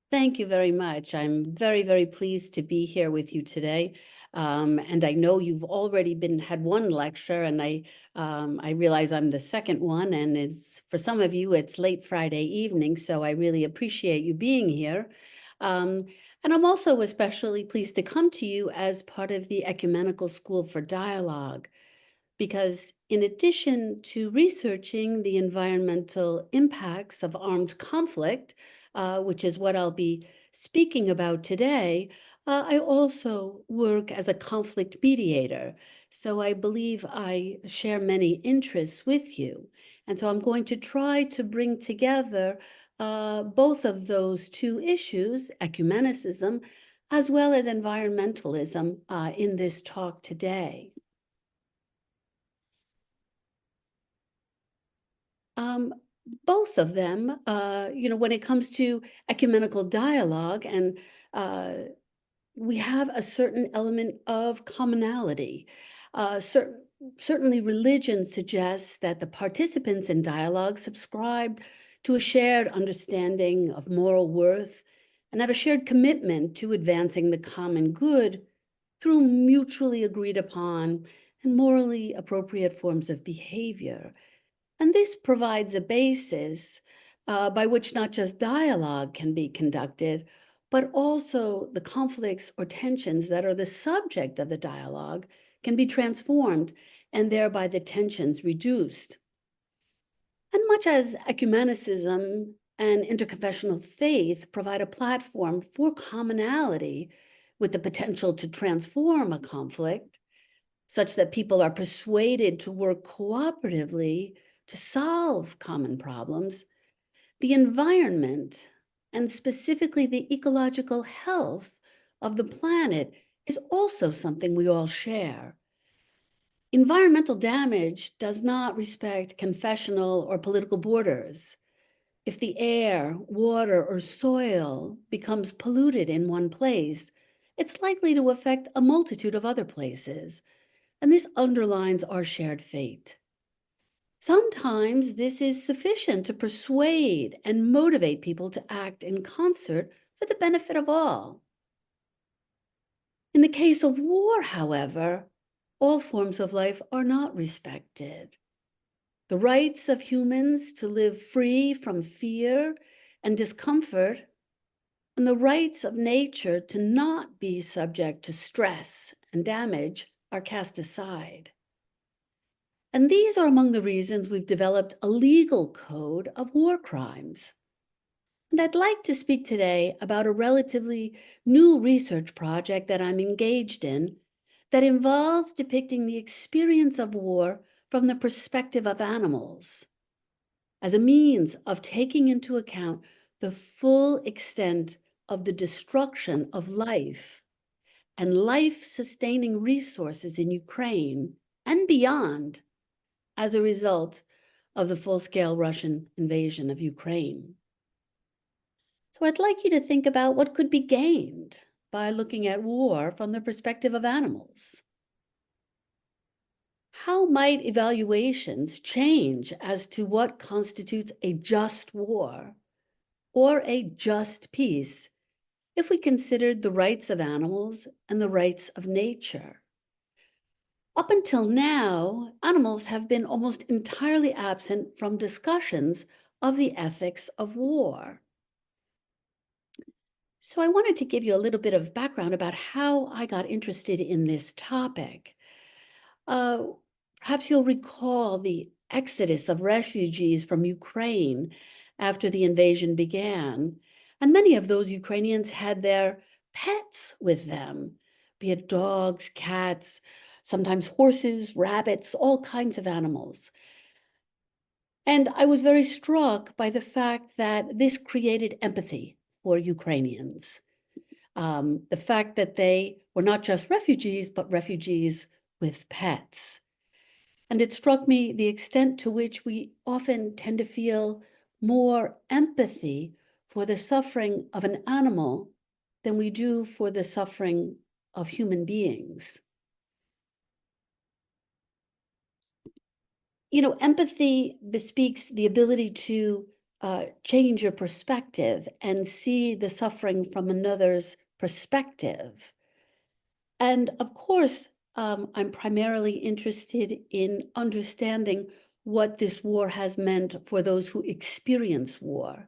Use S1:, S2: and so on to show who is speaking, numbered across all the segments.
S1: Thank you very much. I'm very, very pleased to be here with you today. And I know you've already had one lecture, and I realize I'm the second one, and it's for some of you it's late Friday evening, so I really appreciate you being here. And I'm also especially pleased to come to you as part of the Ecumenical School for Dialogue, because in addition to researching the environmental impacts of armed conflict, which is what I'll be speaking about today, I also work as a conflict mediator. So I believe I share many interests with you. And so I'm going to try to bring together both of those two issues, ecumenicism, as well as environmentalism, in this talk today. Both of them, when it comes to ecumenical dialogue, and we have a certain element of commonality. Certainly, religion suggests that the participants in dialogue subscribe to a shared understanding of moral worth and have a shared commitment to advancing the common good through mutually agreed upon and morally appropriate forms of behavior. And this provides a basis by which not just dialogue can be conducted, but also the conflicts or tensions that are the subject of the dialogue can be transformed, and thereby the tensions reduced. And much as ecumenicism and interconfessional faith provide a platform for commonality with the potential to transform a conflict, such that people are persuaded to work cooperatively to solve common problems, the environment, and specifically the ecological health of the planet, is also something we all share. Environmental damage does not respect confessional or political borders. If the air, water, or soil becomes polluted in one place, it's likely to affect a multitude of other places, and this underlines our shared fate. Sometimes this is sufficient to persuade and motivate people to act in concert for the benefit of all. In the case of war, however, all forms of life are not respected. The rights of humans to live free from fear and discomfort, and the rights of nature to not be subject to stress and damage, are cast aside. And these are among the reasons we've developed a legal code of war crimes. And I'd like to speak today about a relatively new research project that I'm engaged in that involves depicting the experience of war from the perspective of animals as a means of taking into account the full extent of the destruction of life and life-sustaining resources in Ukraine and beyond as a result of the full-scale Russian invasion of Ukraine. So I'd like you to think about what could be gained by looking at war from the perspective of animals. How might evaluations change as to what constitutes a just war or a just peace if we considered the rights of animals and the rights of nature? Up until now, animals have been almost entirely absent from discussions of the ethics of war. So I wanted to give you a little bit of background about how I got interested in this topic. Perhaps you'll recall the exodus of refugees from Ukraine after the invasion began, and many of those Ukrainians had their pets with them, be it dogs, cats, sometimes horses, rabbits, all kinds of animals. And I was very struck by the fact that this created empathy for Ukrainians. The fact that they were not just refugees, but refugees with pets. And it struck me the extent to which we often tend to feel more empathy for the suffering of an animal than we do for the suffering of human beings. Empathy bespeaks the ability to change your perspective and see the suffering from another's perspective. And of course, I'm primarily interested in understanding what this war has meant for those who experience war.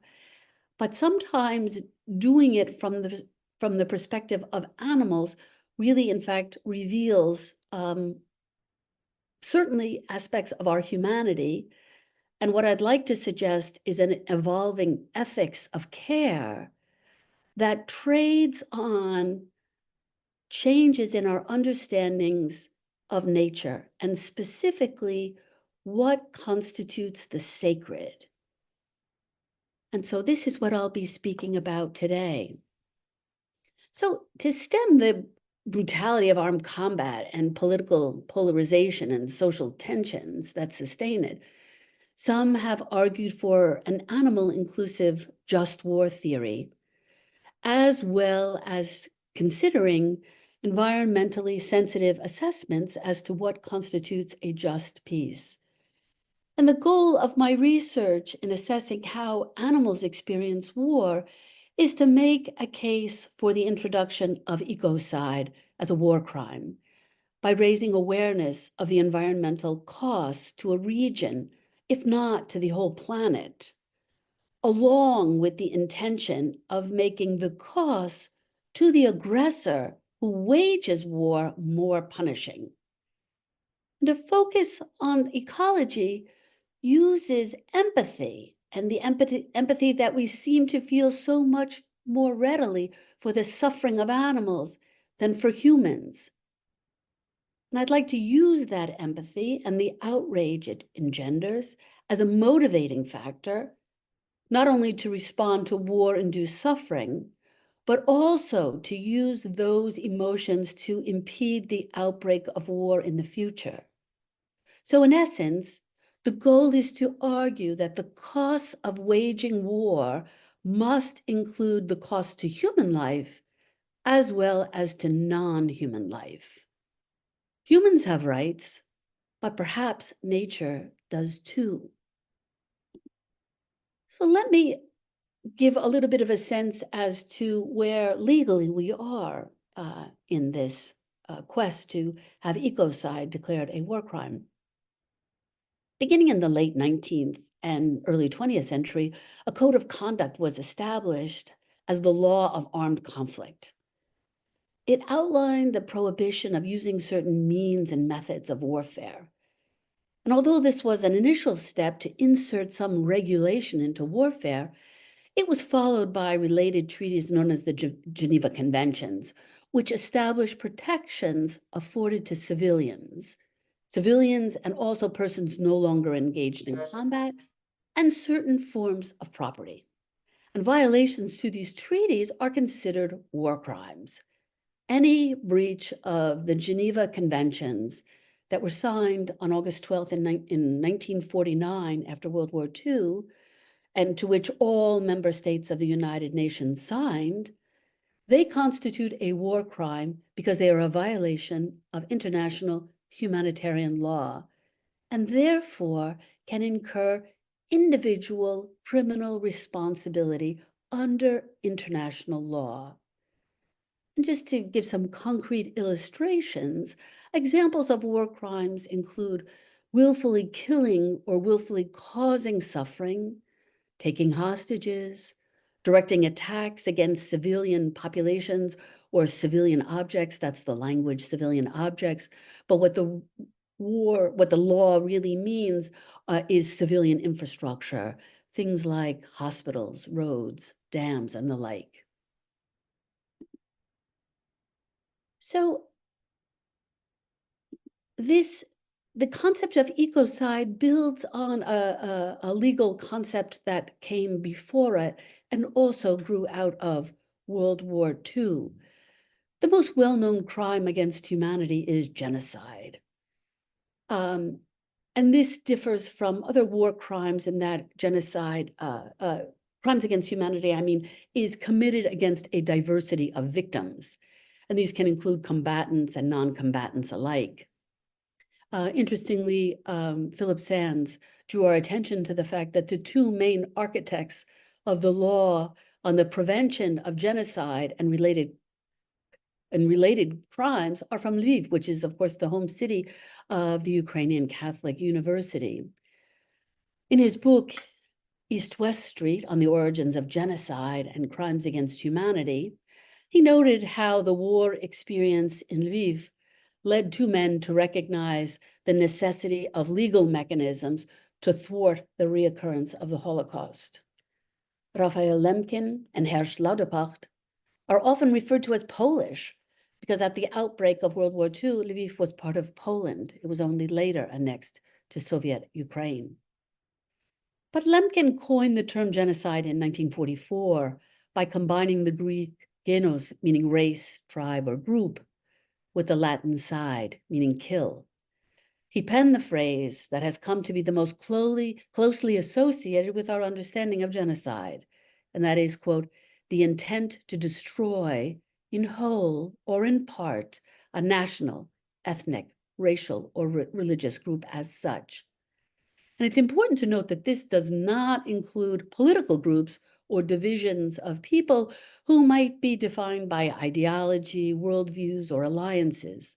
S1: But sometimes doing it from the perspective of animals really, in fact, reveals certainly aspects of our humanity. And what I'd like to suggest is an evolving ethics of care that trades on changes in our understandings of nature, and specifically what constitutes the sacred. And so this is what I'll be speaking about today. So to stem the brutality of armed combat and political polarization and social tensions that sustain it, some have argued for an animal-inclusive just war theory, as well as considering environmentally sensitive assessments as to what constitutes a just peace. And the goal of my research in assessing how animals experience war is to make a case for the introduction of ecocide as a war crime by raising awareness of the environmental costs to a region, if not to the whole planet, along with the intention of making the costs to the aggressor who wages war more punishing. And to focus on ecology uses empathy, and the empathy that we seem to feel so much more readily for the suffering of animals than for humans. And I'd like to use that empathy and the outrage it engenders as a motivating factor, not only to respond to war-induced suffering, but also to use those emotions to impede the outbreak of war in the future. So in essence, the goal is to argue that the costs of waging war must include the cost to human life as well as to non-human life. Humans have rights, but perhaps nature does too. So let me give a little bit of a sense as to where legally we are in this quest to have ecocide declared a war crime. Beginning in the late 19th and early 20th century, a code of conduct was established as the law of armed conflict. It outlined the prohibition of using certain means and methods of warfare. And although this was an initial step to insert some regulation into warfare, it was followed by related treaties known as the Geneva Conventions, which established protections afforded to civilians and also persons no longer engaged in combat, and certain forms of property. And violations to these treaties are considered war crimes. Any breach of the Geneva Conventions that were signed on August 12th in 1949 after World War II, and to which all member states of the United Nations signed, they constitute a war crime because they are a violation of international humanitarian law, and therefore can incur individual criminal responsibility under international law. And just to give some concrete illustrations, examples of war crimes include willfully killing or willfully causing suffering, taking hostages, directing attacks against civilian populations or civilian objects. That's the language, civilian objects. But what the law really means is civilian infrastructure, things like hospitals, roads, dams, and the like. So the concept of ecocide builds on a legal concept that came before it and also grew out of World War II. The most well-known crime against humanity is genocide. And this differs from other war crimes in that genocide, crimes against humanity, I mean, is committed against a diversity of victims. And these can include combatants and non-combatants alike. Interestingly, Philip Sands drew our attention to the fact that the two main architects of the law on the prevention of genocide and related crimes are from Lviv, which is, of course, the home city of the Ukrainian Catholic University. In his book, East-West Street on the Origins of Genocide and Crimes Against Humanity, he noted how the war experience in Lviv led two men to recognize the necessity of legal mechanisms to thwart the reoccurrence of the Holocaust. Raphael Lemkin and Hersch Lauterpacht are often referred to as Polish because at the outbreak of World War II, Lviv was part of Poland. It was only later annexed to Soviet Ukraine. But Lemkin coined the term genocide in 1944 by combining the Greek genos, meaning race, tribe, or group, with the Latin side, meaning kill. He penned the phrase that has come to be the most closely associated with our understanding of genocide, and that is, quote, the intent to destroy in whole or in part a national, ethnic, racial, or religious group as such. And it's important to note that this does not include political groups or divisions of people who might be defined by ideology, worldviews, or alliances.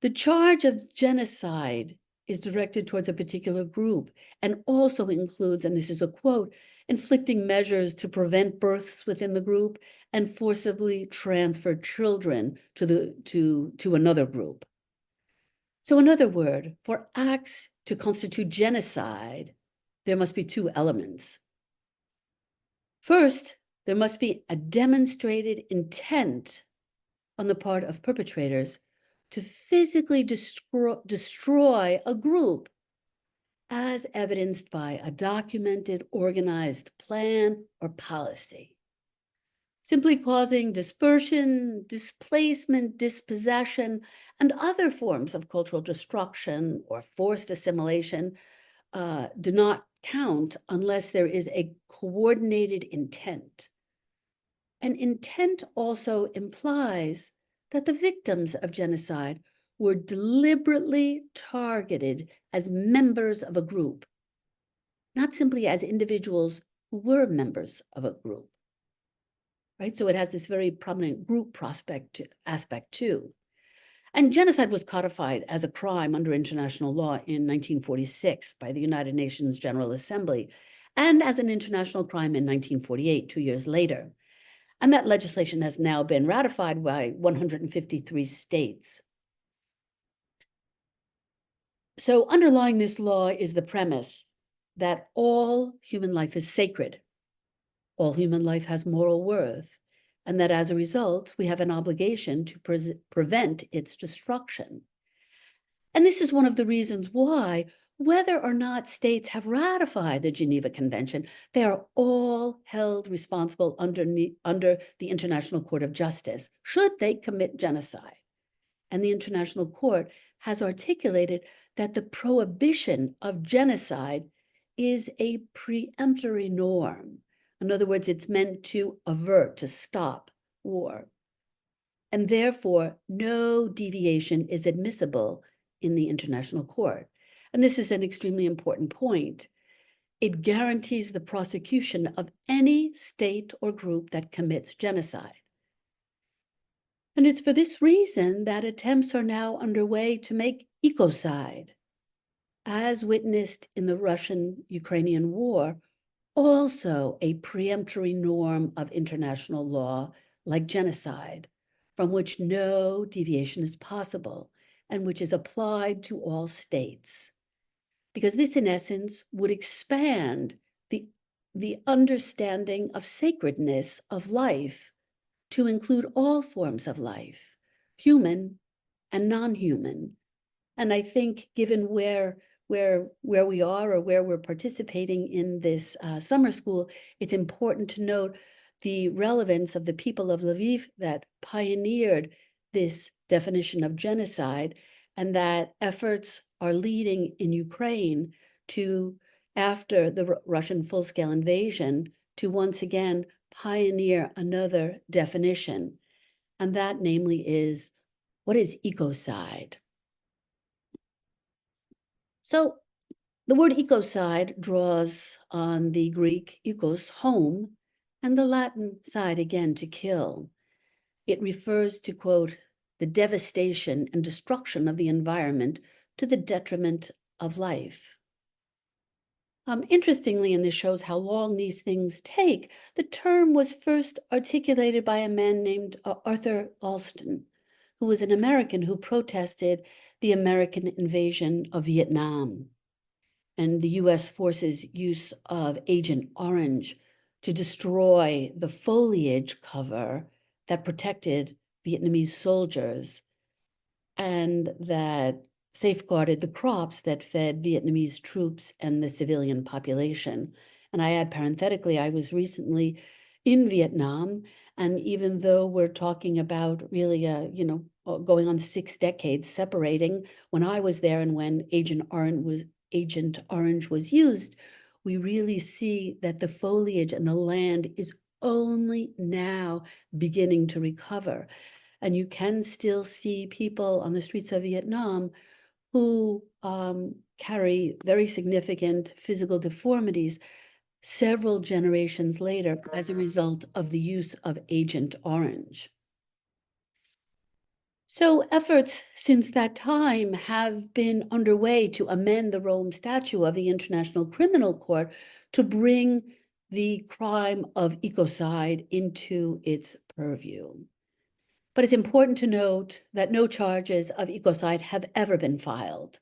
S1: The charge of genocide is directed towards a particular group and also includes, and this is a quote, inflicting measures to prevent births within the group and forcibly transfer children to another group. So in other words, for acts to constitute genocide, there must be two elements. First, there must be a demonstrated intent on the part of perpetrators to physically destroy a group, as evidenced by a documented, organized plan or policy. Simply causing dispersion, displacement, dispossession, and other forms of cultural destruction or forced assimilation do not count unless there is a coordinated intent. And intent also implies that the victims of genocide were deliberately targeted as members of a group, not simply as individuals who were members of a group. Right? So it has this very prominent group aspect too. And genocide was codified as a crime under international law in 1946 by the United Nations General Assembly, and as an international crime in 1948, 2 years later. And that legislation has now been ratified by 153 states. So underlying this law is the premise that all human life is sacred. All human life has moral worth, and that as a result, we have an obligation to prevent its destruction. And this is one of the reasons why, whether or not states have ratified the Geneva Convention, they are all held responsible under the International Court of Justice, should they commit genocide. And the International Court has articulated that the prohibition of genocide is a preemptory norm. In other words, it's meant to avert, to stop war. And therefore, no deviation is admissible in the International Court. And this is an extremely important point. It guarantees the prosecution of any state or group that commits genocide. And it's for this reason that attempts are now underway to make ecocide, as witnessed in the Russian-Ukrainian war, also a preemptory norm of international law like genocide, from which no deviation is possible and which is applied to all states. Because this, in essence, would expand the understanding of sacredness of life to include all forms of life, human and non-human. And I think given where we are or where we're participating in this summer school, it's important to note the relevance of the people of Lviv that pioneered this definition of genocide, and that efforts are leading in Ukraine to, after the Russian full-scale invasion, to once again pioneer another definition. And that namely is, what is ecocide? So the word ecocide draws on the Greek ecos, home, and the Latin side again, to kill. It refers to, quote, the devastation and destruction of the environment to the detriment of life. Interestingly, and this shows how long these things take, the term was first articulated by a man named Arthur Galston, who was an American who protested the American invasion of Vietnam and the US forces' use of Agent Orange to destroy the foliage cover that protected Vietnamese soldiers and that safeguarded the crops that fed Vietnamese troops and the civilian population. And I add parenthetically, I was recently in Vietnam, and even though we're talking about really, going on 6 decades separating when I was there and when Agent Orange was used, we really see that the foliage and the land is only now beginning to recover. And you can still see people on the streets of Vietnam who carry very significant physical deformities several generations later as a result of the use of Agent Orange. So efforts since that time have been underway to amend the Rome Statute of the International Criminal Court to bring the crime of ecocide into its purview. But it's important to note that no charges of ecocide have ever been filed.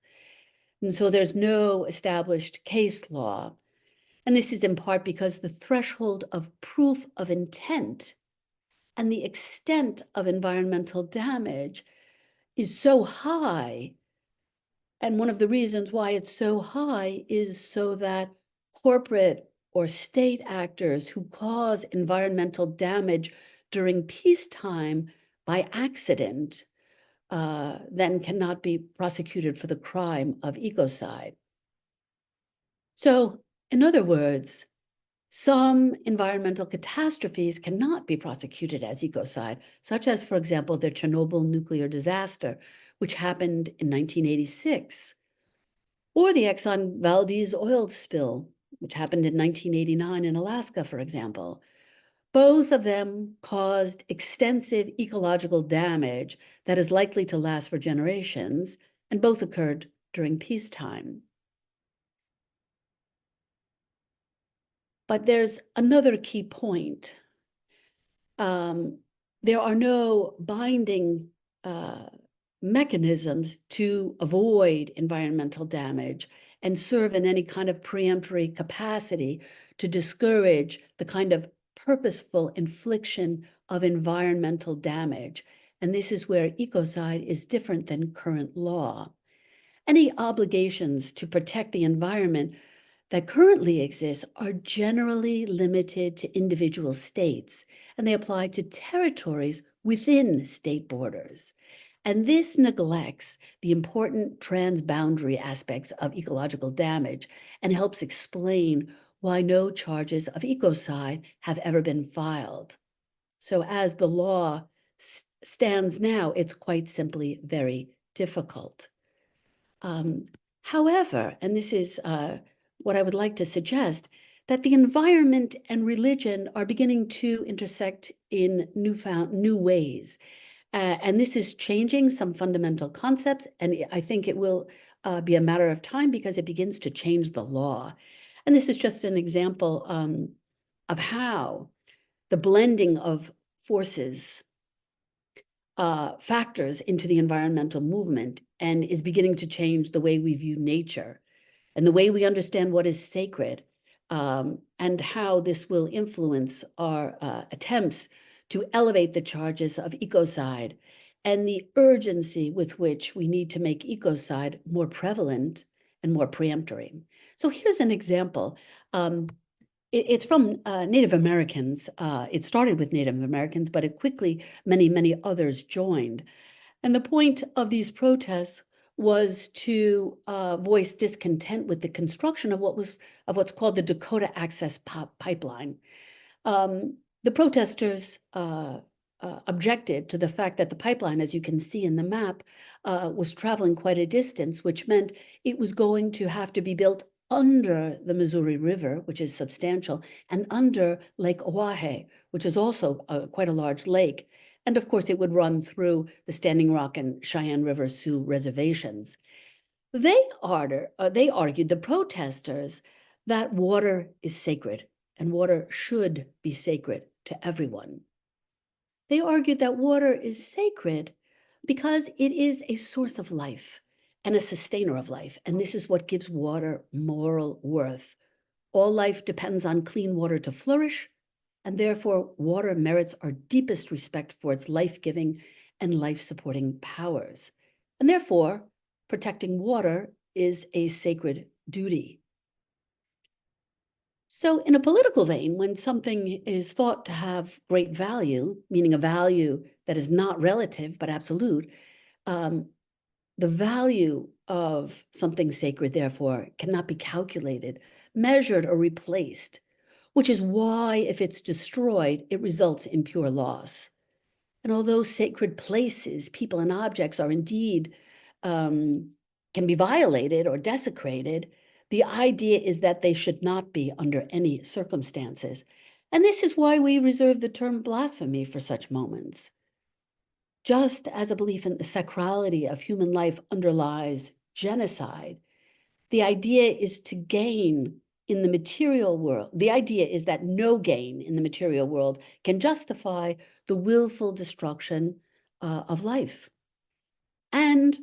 S1: And so there's no established case law. And this is in part because the threshold of proof of intent and the extent of environmental damage is so high. And one of the reasons why it's so high is so that corporate or state actors who cause environmental damage during peacetime by accident then cannot be prosecuted for the crime of ecocide. So, in other words, some environmental catastrophes cannot be prosecuted as ecocide, such as, for example, the Chernobyl nuclear disaster, which happened in 1986, or the Exxon Valdez oil spill, which happened in 1989 in Alaska, for example. Both of them caused extensive ecological damage that is likely to last for generations, and both occurred during peacetime. But there's another key point. There are no binding mechanisms to avoid environmental damage and serve in any kind of preemptory capacity to discourage the kind of purposeful infliction of environmental damage. And this is where ecocide is different than current law. Any obligations to protect the environment that currently exist are generally limited to individual states, and they apply to territories within state borders. And this neglects the important transboundary aspects of ecological damage and helps explain why no charges of ecocide have ever been filed. So as the law stands now, it's quite simply very difficult. However, and this is what I would like to suggest, that the environment and religion are beginning to intersect in new ways. And this is changing some fundamental concepts, and I think it will be a matter of time because it begins to change the law. And this is just an example of how the blending of forces factors into the environmental movement and is beginning to change the way we view nature and the way we understand what is sacred, and how this will influence our attempts to elevate the charges of ecocide and the urgency with which we need to make ecocide more prevalent and more preemptory. So here's an example. It's from Native Americans. It started with Native Americans, but it quickly, many others joined. And the point of these protests was to voice discontent with the construction of what's called the Dakota Access Pipeline. The protesters objected to the fact that the pipeline, as you can see in the map, was traveling quite a distance, which meant it was going to have to be built under the Missouri River, which is substantial, and under Lake Oahe, which is also quite a large lake. And of course, it would run through the Standing Rock and Cheyenne River Sioux reservations. They argued, the protesters, that water is sacred and water should be sacred to everyone. They argued that water is sacred because it is a source of life and a sustainer of life, and this is what gives water moral worth. All life depends on clean water to flourish, and therefore water merits our deepest respect for its life-giving and life-supporting powers. And therefore, protecting water is a sacred duty. So in a political vein, when something is thought to have great value, meaning a value that is not relative but absolute, the value of something sacred, therefore, cannot be calculated, measured, or replaced, which is why, if it's destroyed, it results in pure loss. And although sacred places, people, and objects are indeed can be violated or desecrated, the idea is that they should not be under any circumstances. And this is why we reserve the term blasphemy for such moments. Just as a belief in the sacrality of human life underlies genocide, the idea is to gain in the material world. The idea is that no gain in the material world can justify the willful destruction of life. And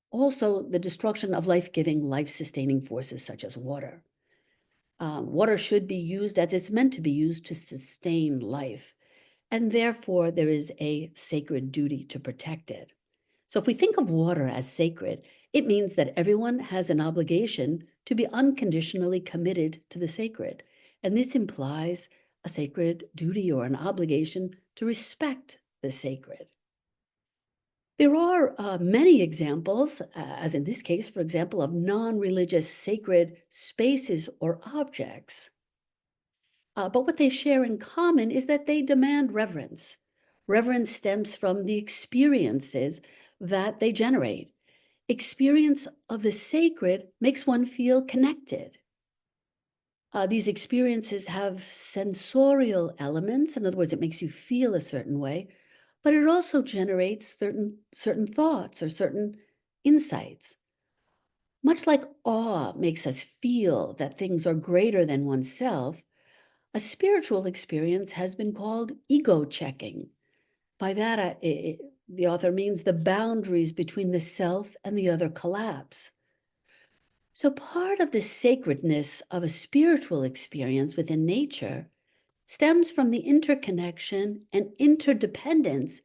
S1: also the destruction of life-giving, life-sustaining forces such as water. Water should be used as it's meant to be used to sustain life. And therefore, there is a sacred duty to protect it. So if we think of water as sacred, it means that everyone has an obligation to be unconditionally committed to the sacred. And this implies a sacred duty or an obligation to respect the sacred. There are many examples, as in this case, for example, of non-religious sacred spaces or objects. But what they share in common is that they demand reverence. Reverence stems from the experiences that they generate. Experience of the sacred makes one feel connected. These experiences have sensorial elements. In other words, it makes you feel a certain way, but it also generates certain thoughts or certain insights. Much like awe makes us feel that things are greater than oneself, a spiritual experience has been called ego checking. By that, the author means the boundaries between the self and the other collapse. So part of the sacredness of a spiritual experience within nature stems from the interconnection and interdependence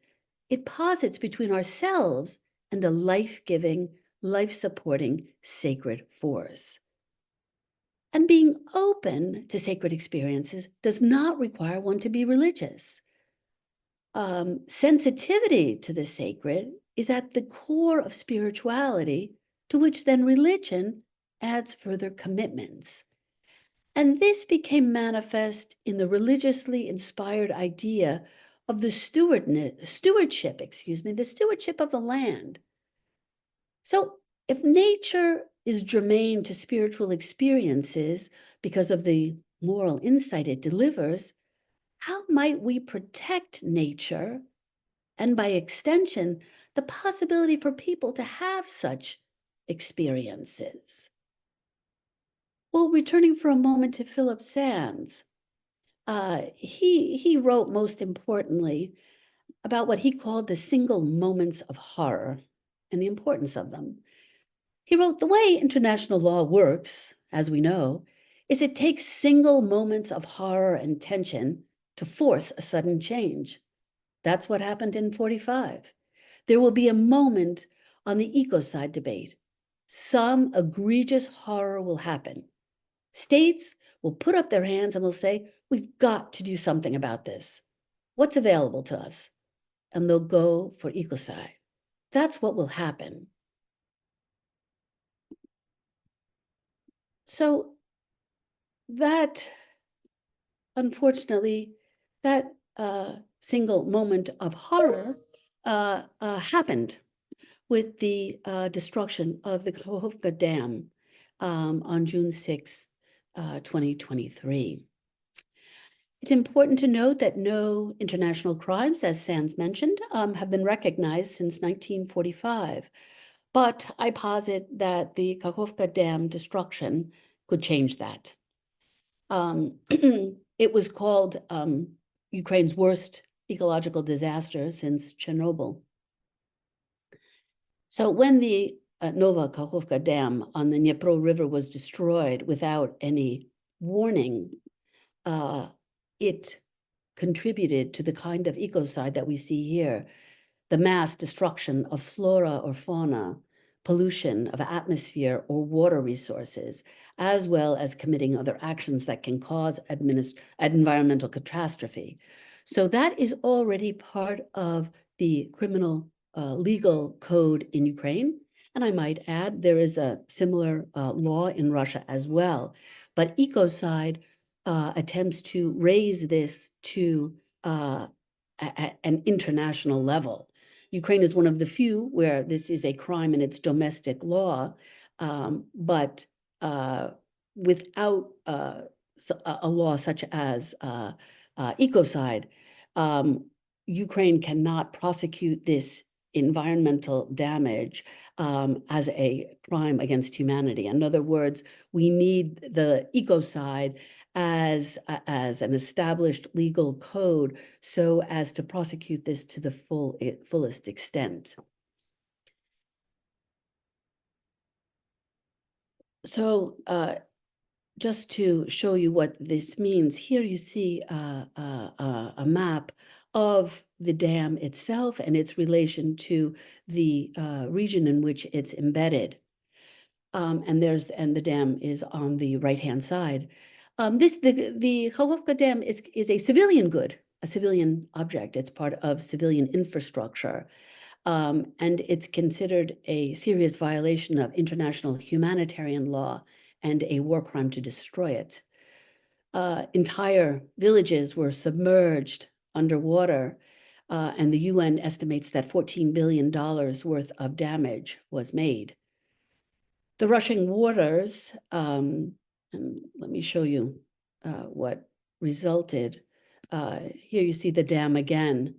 S1: it posits between ourselves and a life-giving, life-supporting sacred force. And being open to sacred experiences does not require one to be religious. Sensitivity to the sacred is at the core of spirituality, to which then religion adds further commitments. And this became manifest in the religiously inspired idea of the stewardship of the land. So if nature is germane to spiritual experiences because of the moral insight it delivers, how might we protect nature and by extension, the possibility for people to have such experiences? Well, returning for a moment to Philip Sands, he wrote most importantly about what he called the single moments of horror and the importance of them. He wrote, "The way international law works, as we know, is it takes single moments of horror and tension to force a sudden change. That's what happened in 45. There will be a moment on the ecocide debate. Some egregious horror will happen. States will put up their hands and will say, we've got to do something about this. What's available to us?" And they'll go for ecocide. That's what will happen. So that, unfortunately, that single moment of horror happened with the destruction of the Kakhovka Dam on June 6th, 2023. It's important to note that no international crimes, as Sans mentioned, have been recognized since 1945. But I posit that the Kakhovka Dam destruction could change that. It was called Ukraine's worst ecological disaster since Chernobyl. So when the Nova Kakhovka Dam on the Dnipro River was destroyed without any warning, it contributed to the kind of ecocide that we see here, the mass destruction of flora or fauna, pollution of atmosphere or water resources, as well as committing other actions that can cause environmental catastrophe. So that is already part of the criminal legal code in Ukraine. And I might add, there is a similar law in Russia as well. But ecocide attempts to raise this to an international level. Ukraine is one of the few where this is a crime in its domestic law, but without a law such as ecocide, Ukraine cannot prosecute this environmental damage as a crime against humanity. In other words, we need the ecocide as an established legal code so as to prosecute this to the fullest extent. So just to show you what this means, here you see a map of the dam itself and its relation to the region in which it's embedded. And the dam is on the right-hand side. The Kakhovka Dam is a civilian good, a civilian object. It's part of civilian infrastructure. And it's considered a serious violation of international humanitarian law and a war crime to destroy it. Entire villages were submerged underwater, and the UN estimates that $14 billion worth of damage was made. The rushing waters, and let me show you what resulted. Here you see the dam again,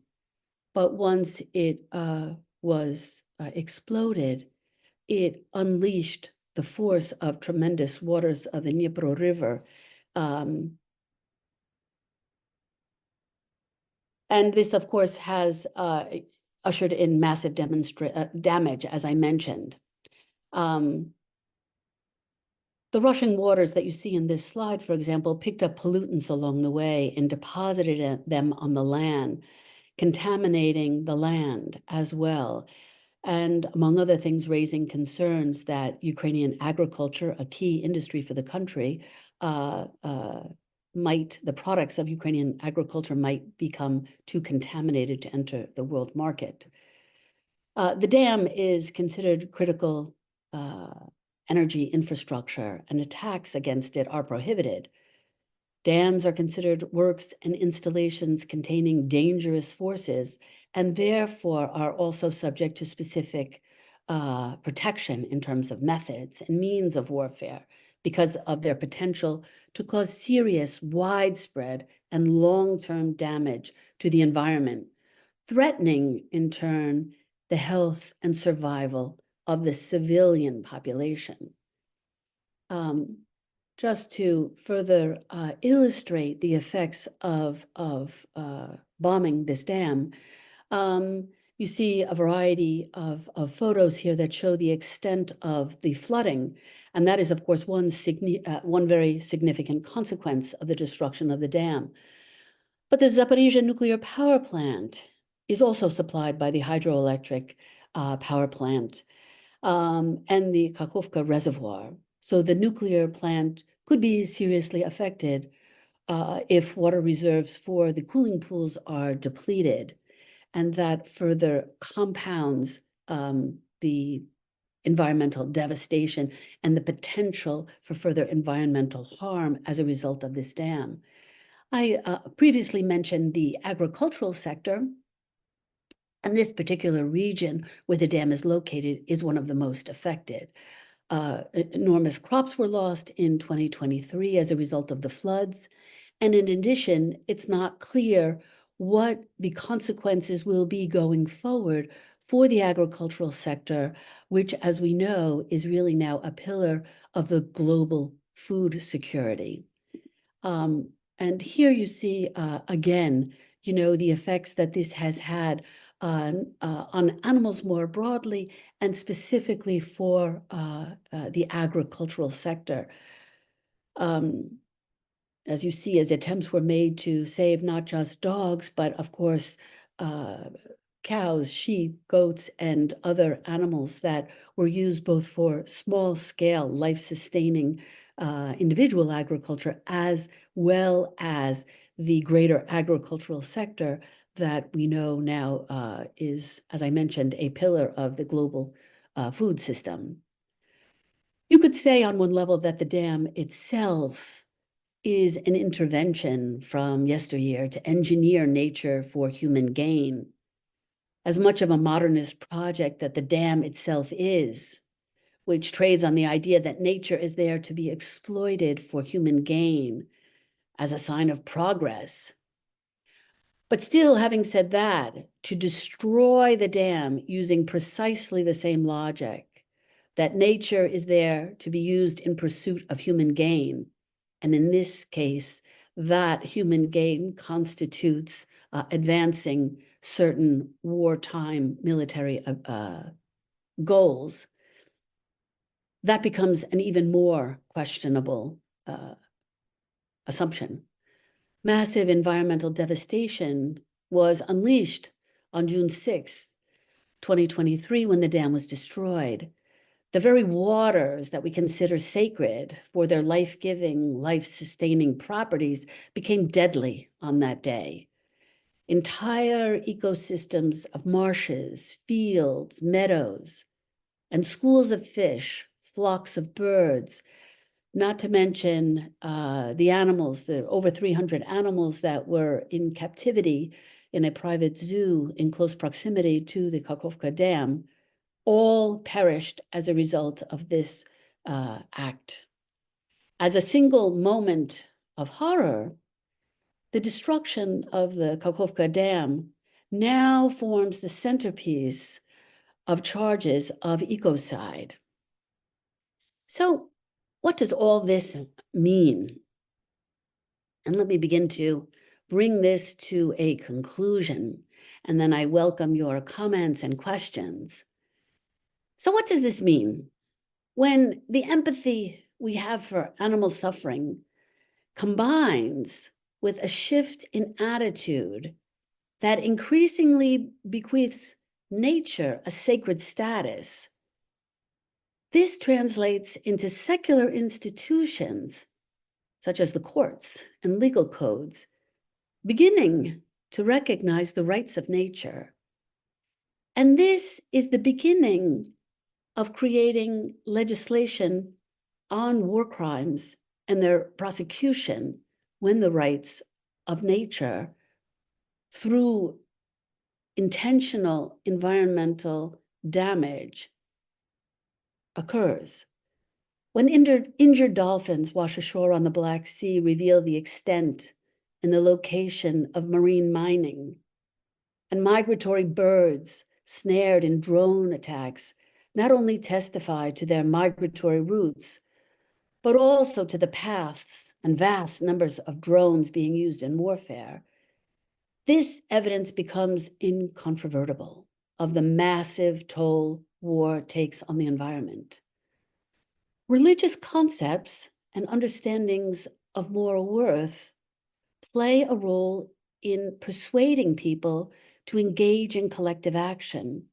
S1: but once it was exploded, it unleashed the force of tremendous waters of the Dnipro River. And this, of course, has ushered in massive damage, as I mentioned. The rushing waters that you see in this slide, for example, picked up pollutants along the way and deposited them on the land, contaminating the land as well. And among other things, raising concerns that Ukrainian agriculture, a key industry for the country, the products of Ukrainian agriculture might become too contaminated to enter the world market. The dam is considered critical energy infrastructure, and attacks against it are prohibited. Dams are considered works and installations containing dangerous forces, and therefore are also subject to specific protection in terms of methods and means of warfare because of their potential to cause serious, widespread, and long-term damage to the environment, threatening, in turn, the health and survival of the civilian population. Just to further illustrate the effects of bombing this dam, you see a variety of photos here that show the extent of the flooding. And that is, of course, one very significant consequence of the destruction of the dam. But the Zaporizhzhia nuclear power plant is also supplied by the hydroelectric power plant and the Kakhovka reservoir. So the nuclear plant could be seriously affected if water reserves for the cooling pools are depleted, and that further compounds the environmental devastation and the potential for further environmental harm as a result of this dam. I previously mentioned the agricultural sector, and this particular region where the dam is located is one of the most affected. Enormous crops were lost in 2023 as a result of the floods. And in addition, it's not clear what the consequences will be going forward for the agricultural sector, which, as we know, is really now a pillar of the global food security. And here you see, again, the effects that this has had on animals more broadly, and specifically for the agricultural sector. As you see, as attempts were made to save not just dogs, but of course, cows, sheep, goats, and other animals that were used both for small-scale, life-sustaining individual agriculture, as well as the greater agricultural sector that we know now is, as I mentioned, a pillar of the global food system. You could say on one level that the dam itself is an intervention from yesteryear to engineer nature for human gain. As much of a modernist project that the dam itself is, which trades on the idea that nature is there to be exploited for human gain as a sign of progress. But still, having said that, to destroy the dam using precisely the same logic, that nature is there to be used in pursuit of human gain, and in this case, that human gain constitutes advancing certain wartime military goals, that becomes an even more questionable assumption. Massive environmental devastation was unleashed on June 6th, 2023, when the dam was destroyed. The very waters that we consider sacred for their life-giving, life-sustaining properties became deadly on that day. Entire ecosystems of marshes, fields, meadows, and schools of fish, flocks of birds, not to mention the animals, the over 300 animals that were in captivity in a private zoo in close proximity to the Kakhovka Dam, all perished as a result of this act. As a single moment of horror, the destruction of the Kakhovka Dam now forms the centerpiece of charges of ecocide. So, what does all this mean? And let me begin to bring this to a conclusion, and then I welcome your comments and questions. So what does this mean? When the empathy we have for animal suffering combines with a shift in attitude that increasingly bequeaths nature a sacred status, this translates into secular institutions, such as the courts and legal codes, beginning to recognize the rights of nature. And this is the beginning of creating legislation on war crimes and their prosecution when the rights of nature through intentional environmental damage occurs. When injured dolphins wash ashore on the Black Sea, reveal the extent and the location of marine mining, and migratory birds snared in drone attacks not only testify to their migratory routes, but also to the paths and vast numbers of drones being used in warfare. This evidence becomes incontrovertible of the massive toll war takes on the environment. Religious concepts and understandings of moral worth play a role in persuading people to engage in collective action.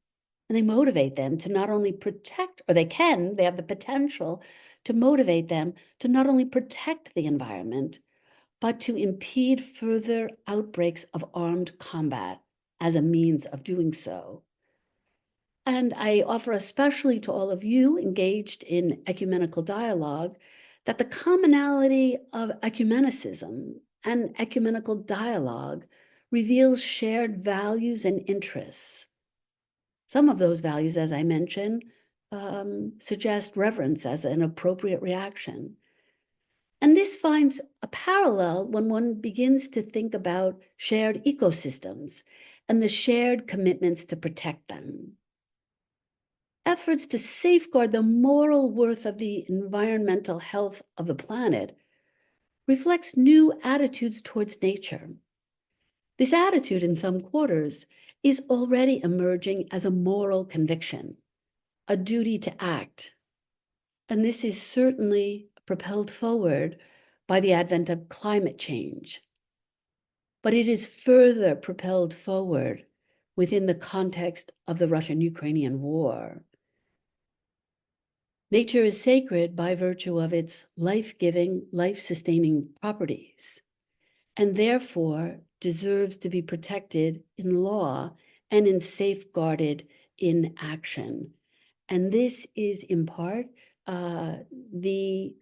S1: And they motivate them to not only protect, or they have the potential to motivate them to not only protect the environment, but to impede further outbreaks of armed combat as a means of doing so. And I offer especially to all of you engaged in ecumenical dialogue that the commonality of ecumenicism and ecumenical dialogue reveals shared values and interests. Some of those values, as I mentioned, suggest reverence as an appropriate reaction. And this finds a parallel when one begins to think about shared ecosystems and the shared commitments to protect them. Efforts to safeguard the moral worth of the environmental health of the planet reflects new attitudes towards nature. This attitude in some quarters is already emerging as a moral conviction, a duty to act. And this is certainly propelled forward by the advent of climate change. But it is further propelled forward within the context of the Russian-Ukrainian war. Nature is sacred by virtue of its life-giving, life-sustaining properties, and therefore deserves to be protected in law and safeguarded in action. And this is in part the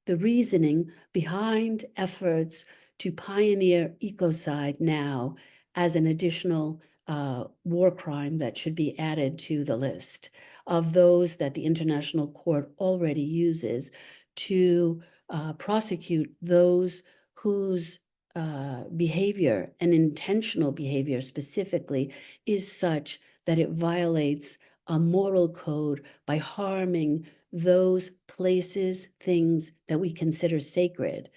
S1: reasoning behind efforts to pioneer ecocide now as an additional war crime that should be added to the list of those that the International Court already uses to prosecute those whose behavior and intentional behavior specifically is such that it violates a moral code by harming those places, things that we consider sacred,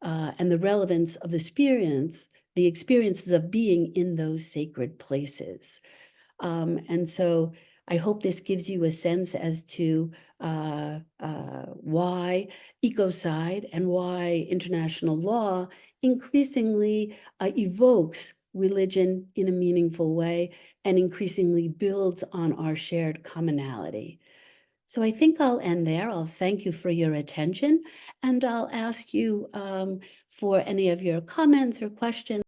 S1: and the relevance of the experiences of being in those sacred places. And so I hope this gives you a sense as to why ecocide and why international law increasingly evokes religion in a meaningful way and increasingly builds on our shared commonality. So I think I'll end there. I'll thank you for your attention, and I'll ask you for any of your comments or questions.